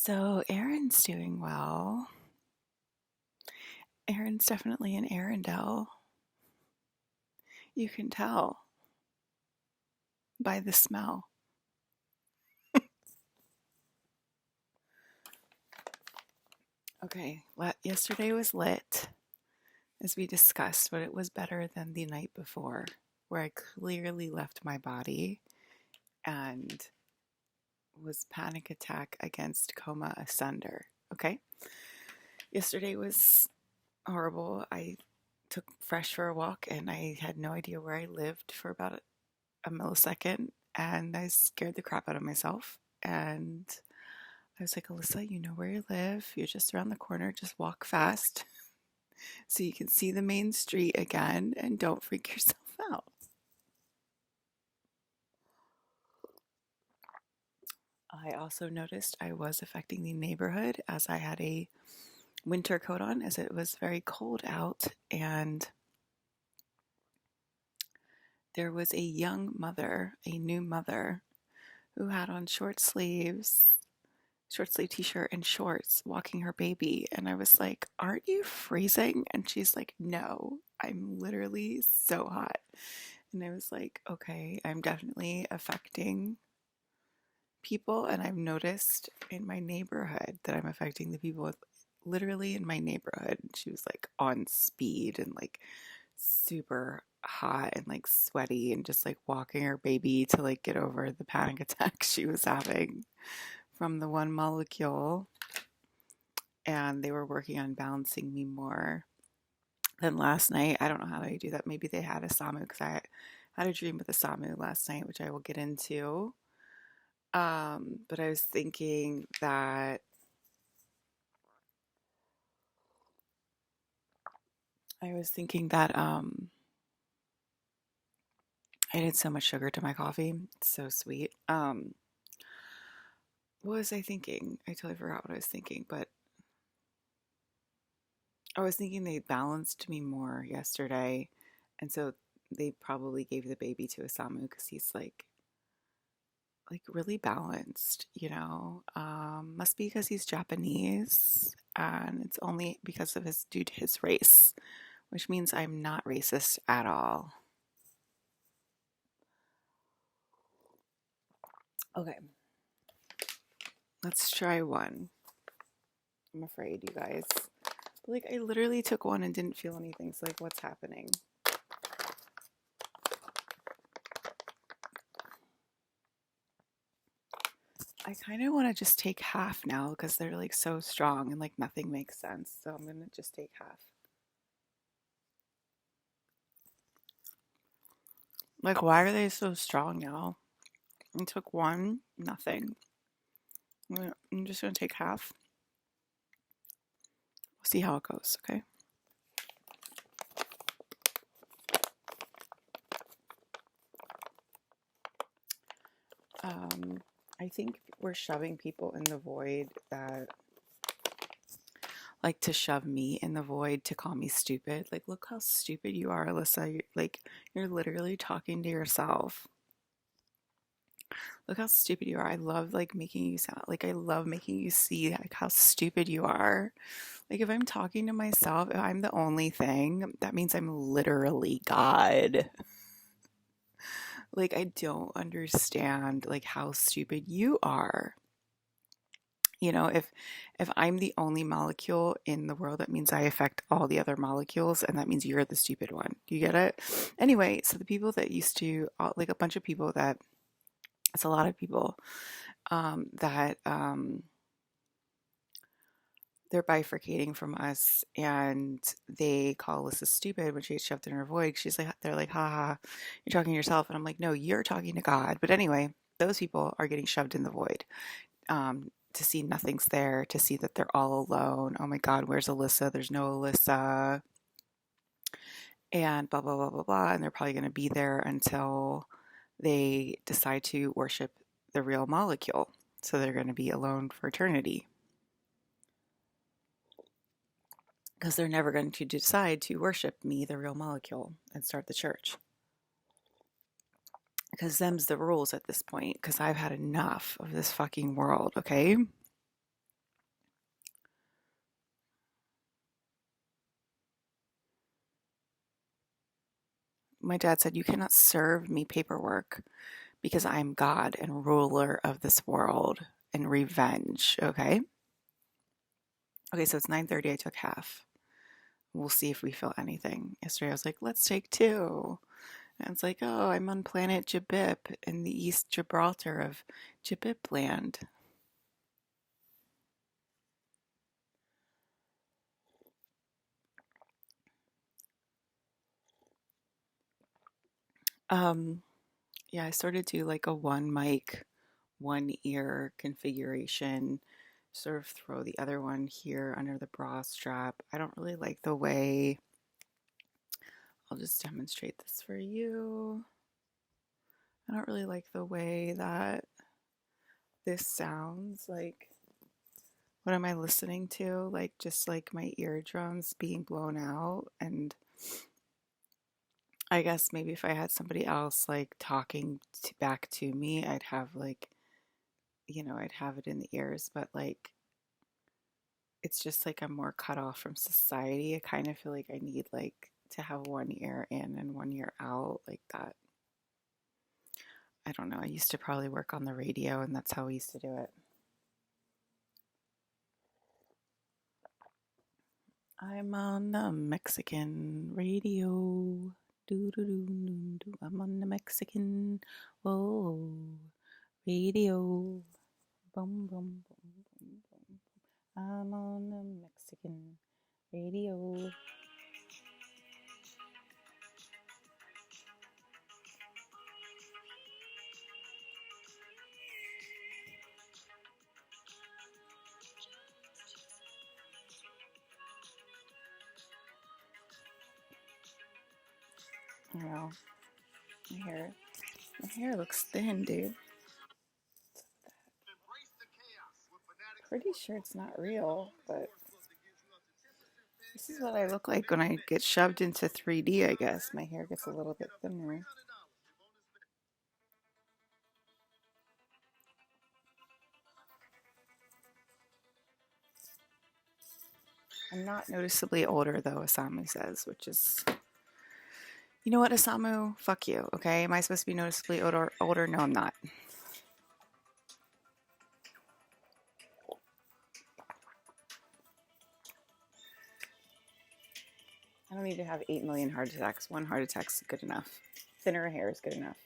So Erin's doing well. Erin's definitely an Arendelle. You can tell by the smell. Okay, yesterday was lit, as we discussed, but it was better than the night before, where I clearly left my body and was panic attack against coma asunder. Okay, yesterday was horrible. I took Fresh for a walk and I had no idea where I lived for about a millisecond, and I scared the crap out of myself. And I was like, Alyssa, you know where you live. You're just around the corner. Just walk fast so you can see the main street again and don't freak yourself out. I also noticed I was affecting the neighborhood as I had a winter coat on as it was very cold out, and there was a young mother, a new mother, who had on short sleeve t-shirt and shorts walking her baby, and I was like, aren't you freezing? And she's like, no, I'm literally so hot. And I was like, okay, I'm definitely affecting people, and I've noticed in my neighborhood that I'm affecting the people literally in my neighborhood. She was like on speed and like super hot and like sweaty and just like walking her baby to like get over the panic attack she was having from the one molecule. And they were working on balancing me more than last night. I don't know how they do that. Maybe they had a SAMU, because I had a dream with a SAMU last night, which I will get into. But I was thinking that I added so much sugar to my coffee. It's so sweet. What was I thinking? I totally forgot what I was thinking, but I was thinking they balanced me more yesterday, and so they probably gave the baby to a SAMU because he's like really balanced, you know. Must be because he's Japanese, and it's only because of his due to his race, which means I'm not racist at all. Okay, let's try one. I'm afraid, you guys. Like, I literally took one and didn't feel anything. So, like, what's happening? I kind of want to just take half now because they're like so strong and like nothing makes sense. So I'm gonna just take half. Like, why are they so strong now? I took one, nothing. I'm just gonna take half. We'll see how it goes, okay? I think we're shoving people in the void that like to shove me in the void to call me stupid. Like, look how stupid you are, Alyssa. You're literally talking to yourself. Look how stupid you are. I love like making you sound like I love making you see like how stupid you are. Like, if I'm talking to myself, if I'm the only thing, that means I'm literally God. Like, I don't understand like how stupid you are. You know, if I'm the only molecule in the world, that means I affect all the other molecules, and that means you're the stupid one. Do you get it? Anyway, so the people that used to like a bunch of people that it's a lot of people that they're bifurcating from us, and they call Alyssa stupid when she gets shoved in her void. She's like, they're like, haha, you're talking to yourself. And I'm like, no, you're talking to God. But anyway, those people are getting shoved in the void to see nothing's there, to see that they're all alone. Oh my God, where's Alyssa? There's no Alyssa. And blah, blah, blah, blah, blah. And they're probably going to be there until they decide to worship the real molecule. So they're going to be alone for eternity, because they're never going to decide to worship me, the real molecule, and start the church. Because them's the rules at this point, because I've had enough of this fucking world, okay? my dad said, you cannot serve me paperwork because I'm God and ruler of this world and revenge. Okay. Okay. So it's 9:30. I took half. We'll see if we feel anything. Yesterday I was like, let's take two. And it's like, oh, I'm on planet Jabip in the East Gibraltar of Jabip land. Um, yeah, I sort of do like a one mic, one ear configuration. Sort of throw the other one here under the bra strap. I don't really like the way, I'll just demonstrate this for you. I don't really like the way that this sounds. Like, what am I listening to? Like, just like my eardrums being blown out. And I guess maybe if I had somebody else like talking back to me, I'd have like, I'd have it in the ears, but like, it's just like I'm more cut off from society. I kind of feel like I need like to have one ear in and one ear out like that. I don't know. I used to probably work on the radio and that's how we used to do it. I'm on the Mexican radio. Do do do do do. I'm on the Mexican whoa radio. Boom boom boom boom boom. I'm on the Mexican radio. Wow, my hair looks thin, dude. Pretty sure it's not real, but this is what I look like when I get shoved into 3D, I guess. My hair gets a little bit thinner. I'm not noticeably older, though, Asamu says, which is. You know what, Asamu? Fuck you, okay? Am I supposed to be noticeably older? No, I'm not. I don't need to have 8 million heart attacks. One heart attack's good enough. Thinner hair is good enough.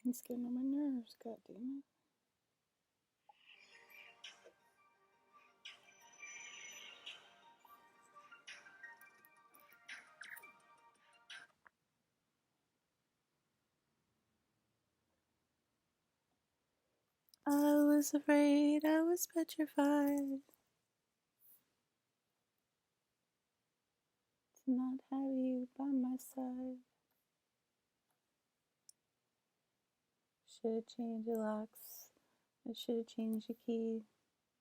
It's getting on my nerves, god damn it. I was afraid, I was petrified to not have you by my side. Should have changed the locks, I should have changed the key.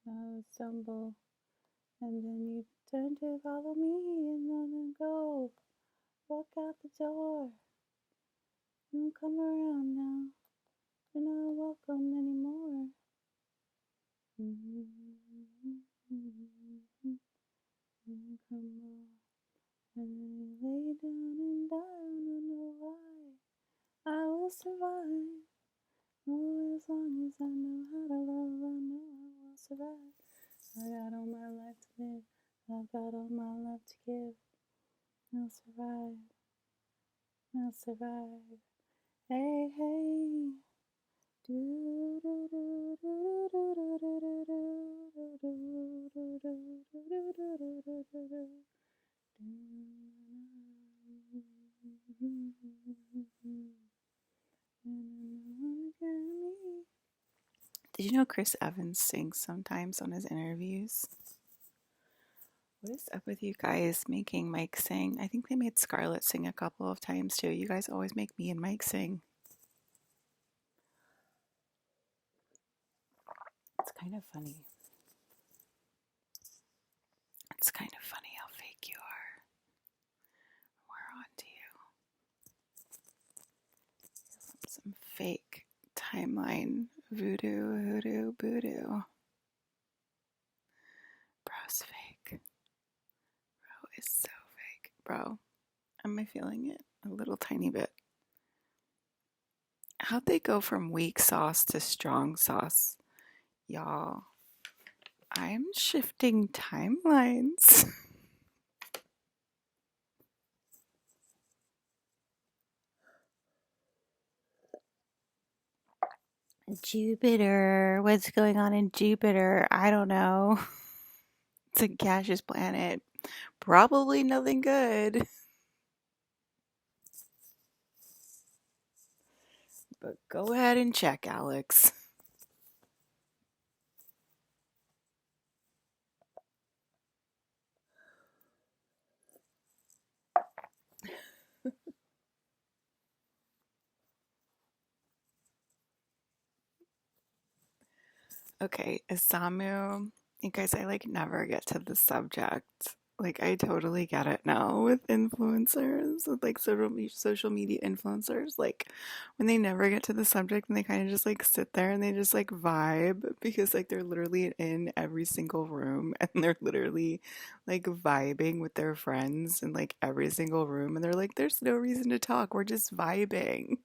Now I would stumble, and then you turn to follow me and run and go. Walk out the door, don't come around now. You're not welcome anymore. Come on. And then you lay down and die, I don't know why. I will survive. Oh, as long as I know how to love, I know I will survive. I got all my life to live. I've got all my love to give. I'll survive. I'll survive. Hey, hey. Do do do do do do do do do do do do do do do do. Did you know Chris Evans sings sometimes on his interviews? What is up with you guys making Mike sing? I think they made Scarlett sing a couple of times too. You guys always make me and Mike sing. It's kind of funny. It's kind of funny how fake you are. We're on to you. Some fake timeline voodoo, hoodoo, voodoo. Bro's fake. Bro is so fake. Bro, am I feeling it? A little tiny bit. How'd they go from weak sauce to strong sauce? Y'all, I'm shifting timelines. Jupiter. What's going on in Jupiter? I don't know. It's a gaseous planet. Probably nothing good. But go ahead and check, Alex. Okay, Isamu. You guys, I like never get to the subject. Like, I totally get it now with influencers, with like social media influencers. Like, when they never get to the subject and they kind of just like sit there and they just like vibe because like they're literally in every single room and they're literally like vibing with their friends in like every single room and they're like, there's no reason to talk, we're just vibing.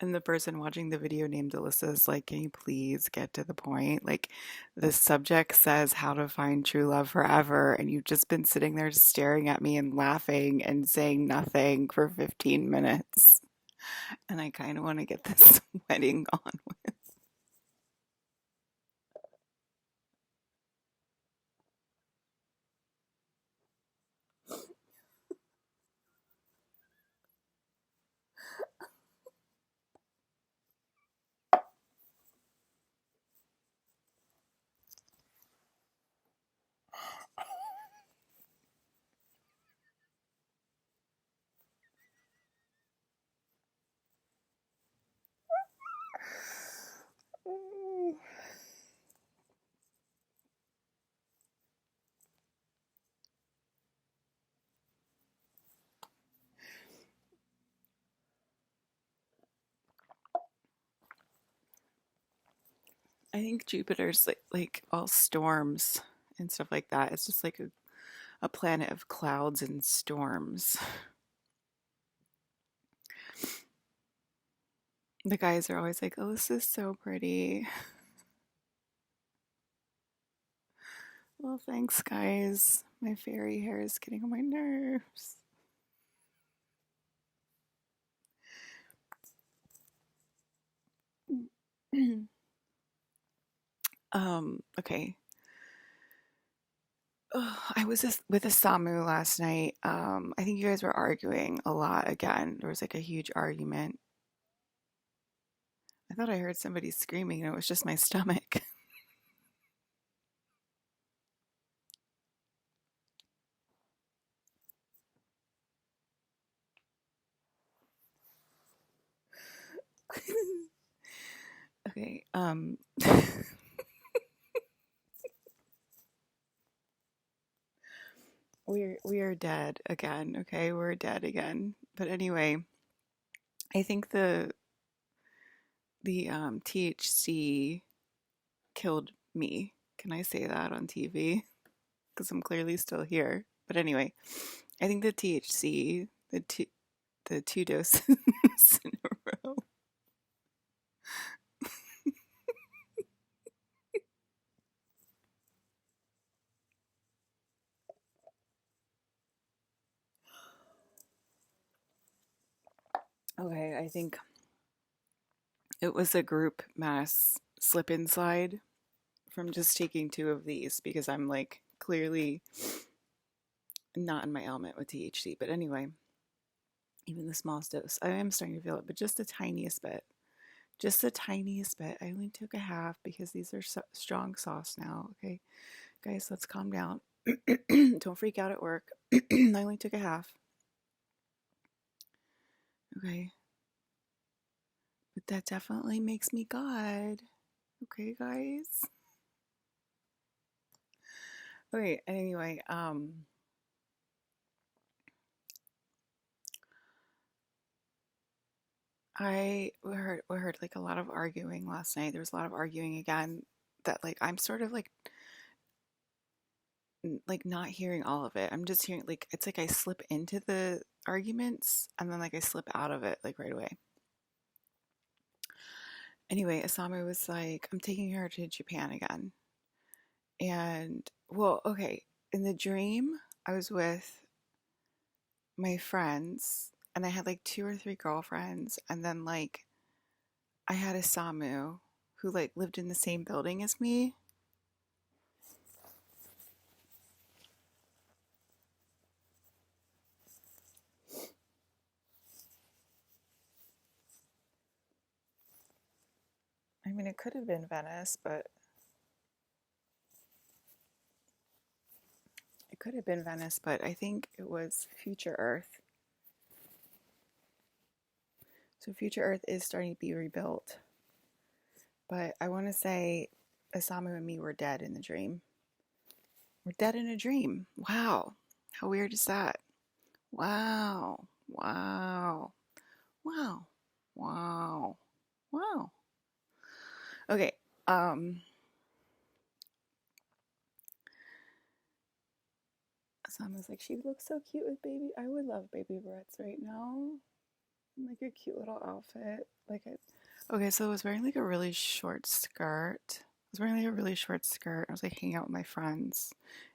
And the person watching the video named Alyssa is like, can you please get to the point? Like, the subject says how to find true love forever, and you've just been sitting there staring at me and laughing and saying nothing for 15 minutes. And I kind of want to get this wedding on with. I think Jupiter's like all storms and stuff like that. It's just like a planet of clouds and storms. The guys are always like, Alyssa's so pretty. Well, thanks, guys. My fairy hair is getting on my nerves. Okay. I was just with a Samu last night. I think you guys were arguing a lot again. There was like a huge argument. I thought I heard somebody screaming and it was just my stomach. Okay. We are dead again. Okay, we're dead again. But anyway, I think the THC killed me. Can I say that on TV? Because I'm clearly still here. But anyway, I think the THC, the two doses in a row. Okay, I think it was a group mass slip and slide from just taking two of these because I'm like clearly not in my element with THC. But anyway, even the smallest dose, I am starting to feel it, but just the tiniest bit. Just the tiniest bit. I only took a half because these are strong sauce now. Okay, guys, let's calm down. Don't freak out at work. I only took a half. Okay, but that definitely makes me God. Okay, guys. Okay, anyway, we heard like a lot of arguing last night. There was a lot of arguing again that like I'm sort of like not hearing all of it. I'm just hearing like it's like I slip into the arguments and then like I slip out of it like right away. Anyway, Asami was like, I'm taking her to Japan again. And well, okay, in the dream, I was with my friends and I had like two or three girlfriends and then like I had a Samu who like lived in the same building as me. I mean, it could have been Venice, but I think it was Future Earth. So Future Earth is starting to be rebuilt. But I want to say Asamu and me were dead in the dream. We're dead in a dream. Wow. How weird is that? Wow. Wow. Wow. Wow. Wow. Okay. Asamu's like, she looks so cute with baby. I would love baby breaths right now. Like a cute little outfit. Okay, so I was wearing like a really short skirt. I was like hanging out with my friends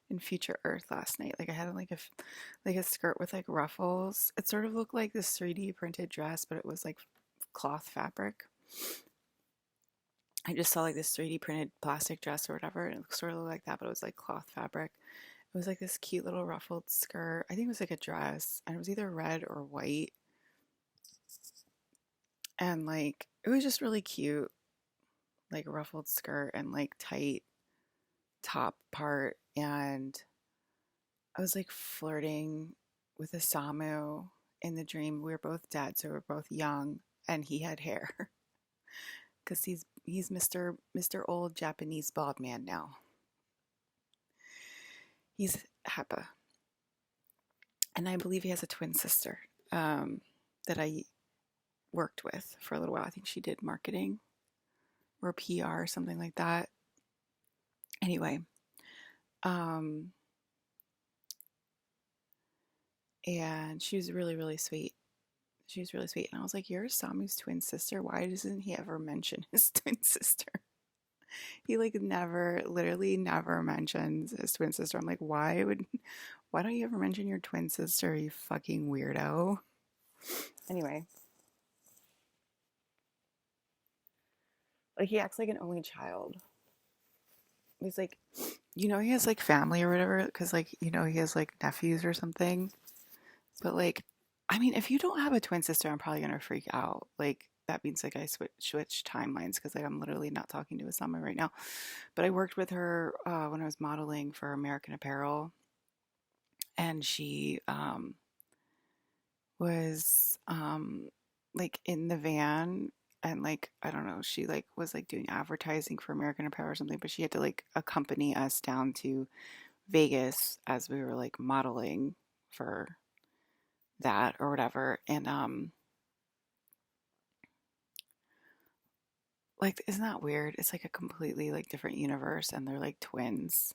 in Future Earth last night. Like I had like a skirt with like ruffles. It sort of looked like this 3D printed dress, but it was like cloth fabric. I just saw like this 3D printed plastic dress or whatever, and it sort of looked like that, but it was like cloth fabric. It was like this cute little ruffled skirt. I think it was like a dress, and it was either red or white. And like it was just really cute, like ruffled skirt and like tight top part. And I was like flirting with a Samu in the dream. We were both dead, so we were both young, and he had hair because he's Mr. Old Japanese bald man now. He's Heppa, and I believe he has a twin sister that I worked with for a little while. I think she did marketing or PR or something like that. Anyway, um, and she was really, really sweet. She was really sweet. And I was like, you're Samu's twin sister. Why doesn't he ever mention his twin sister? He like never, literally never mentions his twin sister. I'm like, why don't you ever mention your twin sister, you fucking weirdo? Anyway. Like he acts like an only child. He's like, he has like family or whatever, because like, he has like nephews or something. But like, I mean, if you don't have a twin sister, I'm probably gonna freak out. Like that means like I switch timelines because like I'm literally not talking to someone right now. But I worked with her when I was modeling for American Apparel, and she was like in the van, and like I don't know, she like was like doing advertising for American Apparel or something, but she had to like accompany us down to Vegas as we were like modeling for that or whatever. And like isn't that weird? It's like a completely like different universe, and they're like twins.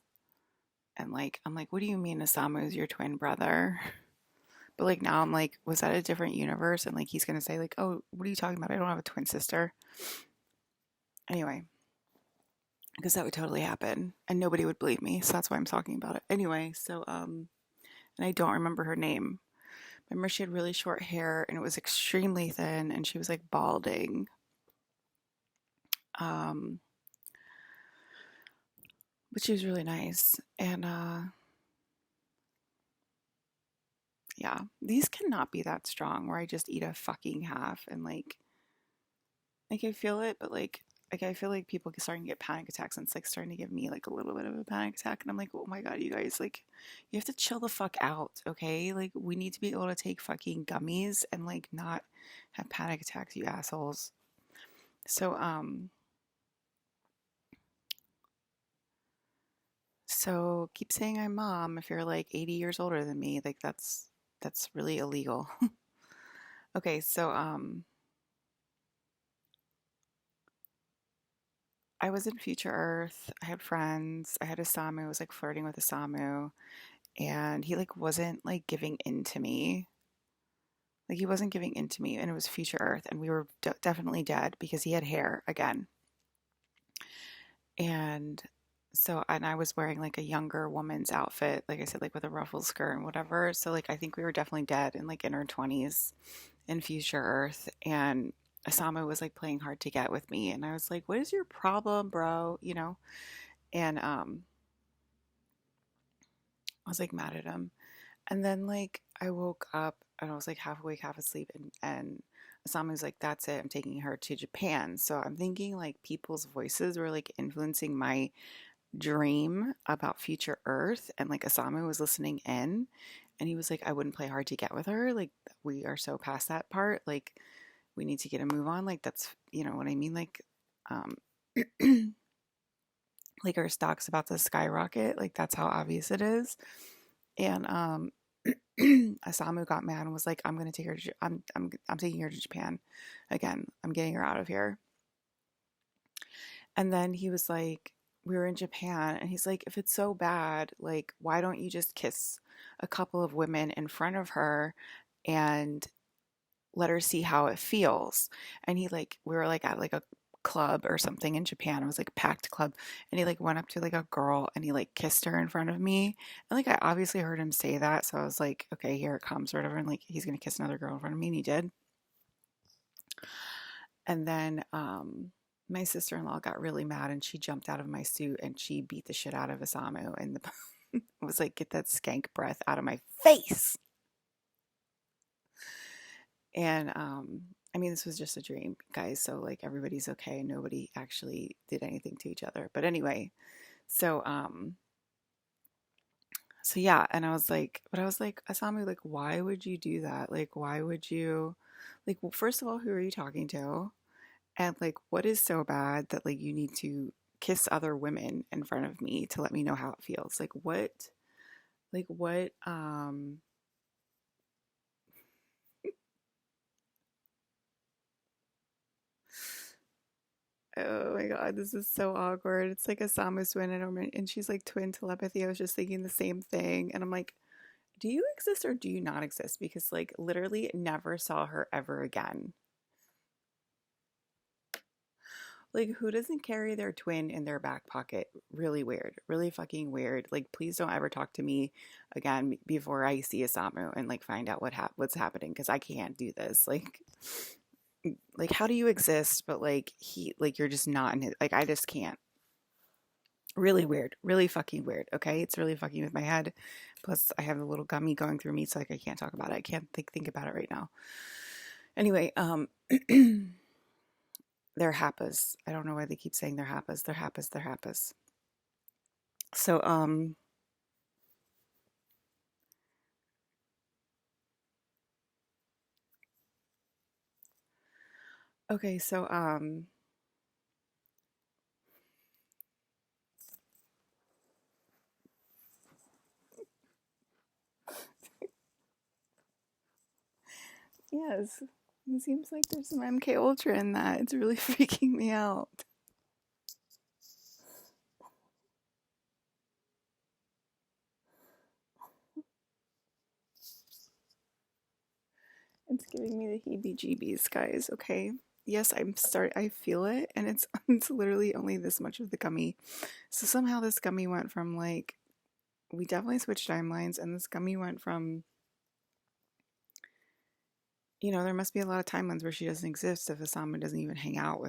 And like I'm like, what do you mean Osamu is your twin brother? But like now I'm like, was that a different universe? And like he's gonna say like, oh, what are you talking about? I don't have a twin sister. Anyway, because that would totally happen and nobody would believe me. So that's why I'm talking about it. Anyway, so and I don't remember her name. I remember she had really short hair and it was extremely thin and she was like balding. Um but she was really nice. And yeah, these cannot be that strong where I just eat a fucking half and like I feel it, but like I feel like people are starting to get panic attacks and it's like starting to give me like a little bit of a panic attack and I'm like, oh my god, you guys, like you have to chill the fuck out, okay? Like we need to be able to take fucking gummies and like not have panic attacks, you assholes. So keep saying I'm mom if you're like 80 years older than me. Like that's really illegal. Okay, so I was in Future Earth. I had friends. I had Isamu. I was like flirting with Isamu, and he like wasn't like giving in to me. Like he wasn't giving in to me, and it was Future Earth, and we were definitely dead because he had hair again. And and I was wearing like a younger woman's outfit, like I said, like with a ruffled skirt and whatever. So like I think we were definitely dead and like in our 20s in Future Earth. And Asama was like playing hard to get with me, and I was like, "What is your problem, bro?" And I was like mad at him. And then like I woke up and I was like half awake, half asleep, and Asami was like, "That's it. I'm taking her to Japan." So I'm thinking like people's voices were like influencing my dream about future Earth, and like Asami was listening in, and he was like, "I wouldn't play hard to get with her. Like we are so past that part. Like we need to get a move on. Like that's what I mean. Um, like our stock's about to skyrocket. Like that's how obvious it is." And Asamu got mad and was like, "I'm gonna take her. I'm taking her to Japan again. I'm getting her out of here." And then he was like, "We were in Japan," and he's like, "If it's so bad, like, why don't you just kiss a couple of women in front of her and let her see how it feels?" And we were like at like a club or something in Japan. It was like a packed club. And he like went up to like a girl and he like kissed her in front of me. And like I obviously heard him say that. So I was like, okay, here it comes or whatever. And like he's gonna kiss another girl in front of me, and he did. And then my sister-in-law got really mad and she jumped out of my suit and she beat the shit out of Isamu and was like, "Get that skank breath out of my face." And I mean, this was just a dream, guys. So like everybody's okay. Nobody actually did anything to each other. But anyway, so yeah, and I was like, Asami, like, why would you do that? Like, why would you, like, well, first of all, who are you talking to? And like, what is so bad that like you need to kiss other women in front of me to let me know how it feels? Like what, oh my God, this is so awkward. It's like a Samus twin and she's like twin telepathy. I was just thinking the same thing. And I'm like, do you exist or do you not exist? Because like literally never saw her ever again. Like who doesn't carry their twin in their back pocket? Really weird. Really fucking weird. Like please don't ever talk to me again before I see Isamu and like find out what's happening because I can't do this. Like like, how do you exist, but like like you're just not in his, like, I just can't. Really weird, really fucking weird. Okay, it's really fucking with my head. Plus, I have a little gummy going through me, so like I can't talk about it. I can't think about it right now. Anyway, they're Happas. I don't know why they keep saying they're Happas. They're Happas. They're Happas. So okay, so yes, it seems like there's some MK Ultra in that. It's really freaking me out. It's giving me the heebie-jeebies, guys. Okay. Yes, I feel it, and it's it's literally only this much of the gummy. So somehow this gummy went from like we definitely switched timelines, and this gummy went from there must be a lot of timelines where she doesn't exist if Asama doesn't even hang out with